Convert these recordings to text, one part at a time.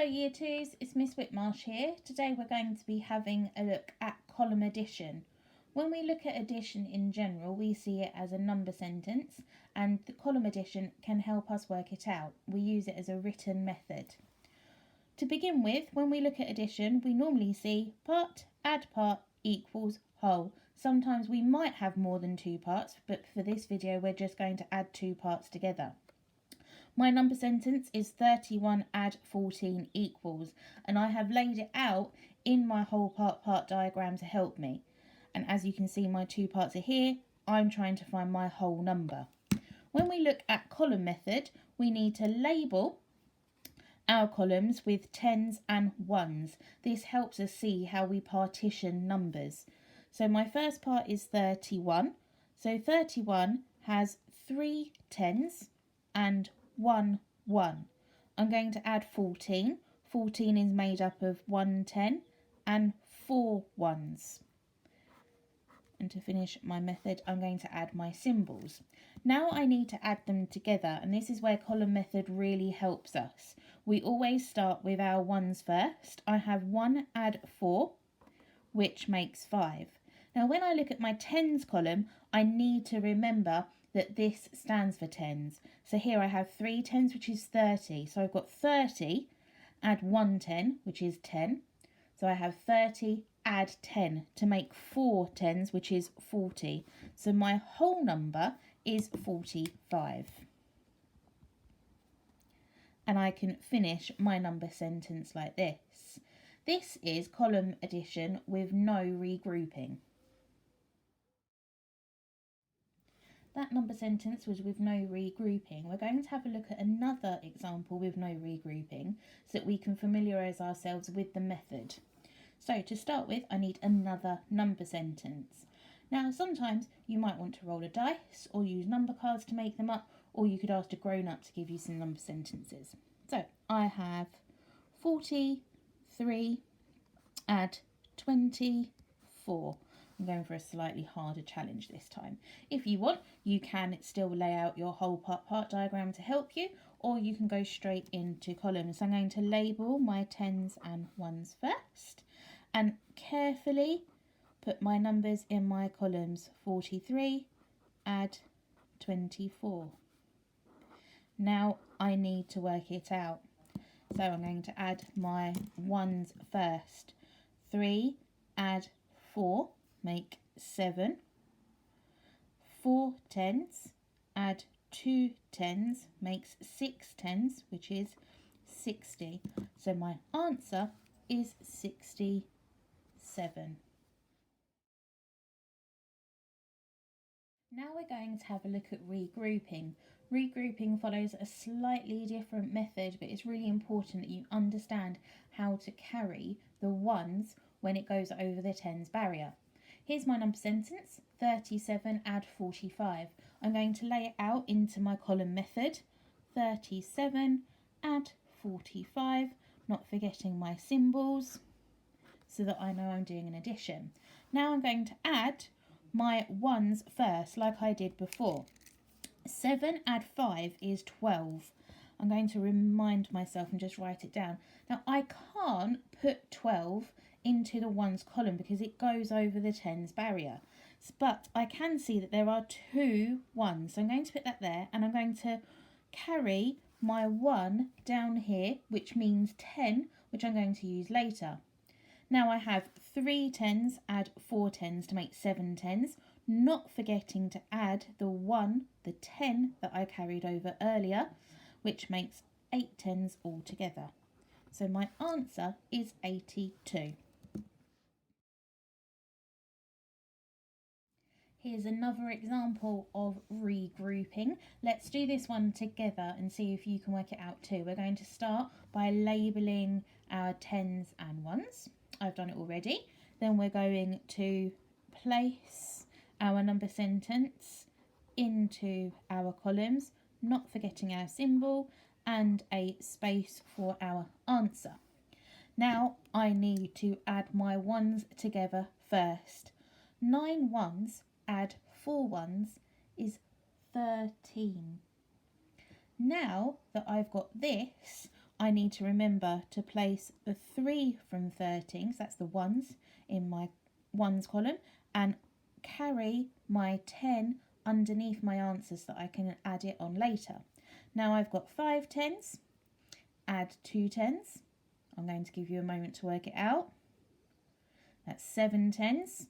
Hello Year 2s, it's Miss Whitmarsh here. Today we're going to be having a look at column addition. When we look at addition in general, we see it as a number sentence, and the column addition can help us work it out. We use it as a written method. To begin with, when we look at addition, we normally see part, add part, equals whole. Sometimes we might have more than two parts, but for this video we're just going to add two parts together. My number sentence is 31 add 14 equals, and I have laid it out in my whole part diagram to help me. And as you can see, my two parts are here. I'm trying to find my whole number. When we look at column method, we need to label our columns with tens and ones. This helps us see how we partition numbers. So my first part is 31. So 31 has 3 tens and 1 1. I'm going to add 14. 14 is made up of 1 10 and 4 ones. And to finish my method, I'm going to add my symbols. Now I need to add them together, and this is where column method really helps us. We always start with our ones first. I have 1 add 4, which makes 5. Now when I look at my tens column, I need to remember that this stands for tens. So here I have 3 tens, which is 30. So I've got 30, add 1 10, which is 10. So I have 30, add 10 to make 4 tens, which is 40. So my whole number is 45. And I can finish my number sentence like this. This is column addition with no regrouping. That number sentence was with no regrouping. We're going to have a look at another example with no regrouping so that we can familiarise ourselves with the method. So to start with, I need another number sentence. Now sometimes you might want to roll a dice or use number cards to make them up, or you could ask a grown-up to give you some number sentences. So I have 43 add 24. I'm going for a slightly harder challenge this time. If you want, you can still lay out your whole part diagram to help you, or you can go straight into columns. So I'm going to label my tens and ones first and carefully put my numbers in my columns. 43 add 24. Now I need to work it out. So I'm going to add my ones first. 3 add 4 make 7. 4 tens add 2 tens makes 6 tens, which is 60. So my answer is 67. Now we're going to have a look at regrouping. Regrouping follows a slightly different method, but it's really important that you understand how to carry the ones when it goes over the tens barrier. Here's my number sentence, 37 add 45. I'm going to lay it out into my column method, 37 add 45, not forgetting my symbols so that I know I'm doing an addition. Now I'm going to add my ones first, like I did before. 7 add 5 is 12. I'm going to remind myself and just write it down. Now I can't put 12 into the ones column because it goes over the tens barrier, but I can see that there are 2 ones, so I'm going to put that there, and I'm going to carry my 1 down here, which means 10, which I'm going to use later. Now I have 3 tens add 4 tens to make 7 tens, not forgetting to add the 1, the 10 that I carried over earlier, which makes 8 tens altogether. So my answer is 82. Here's another example of regrouping. Let's do this one together and see if you can work it out too. We're going to start by labelling our tens and ones. I've done it already. Then we're going to place our number sentence into our columns, not forgetting our symbol and a space for our answer. Now I need to add my ones together first. 9 ones add 4 ones is 13. Now that I've got this, I need to remember to place the 3 from 13, so that's the ones in my ones column, and carry my 10 underneath my answers so that I can add it on later. Now I've got 5 tens, add 2 tens. I'm going to give you a moment to work it out. That's 7 tens,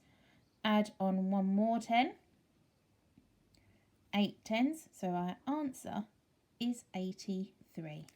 add on 1 more 10, 8 tens, so our answer is 83.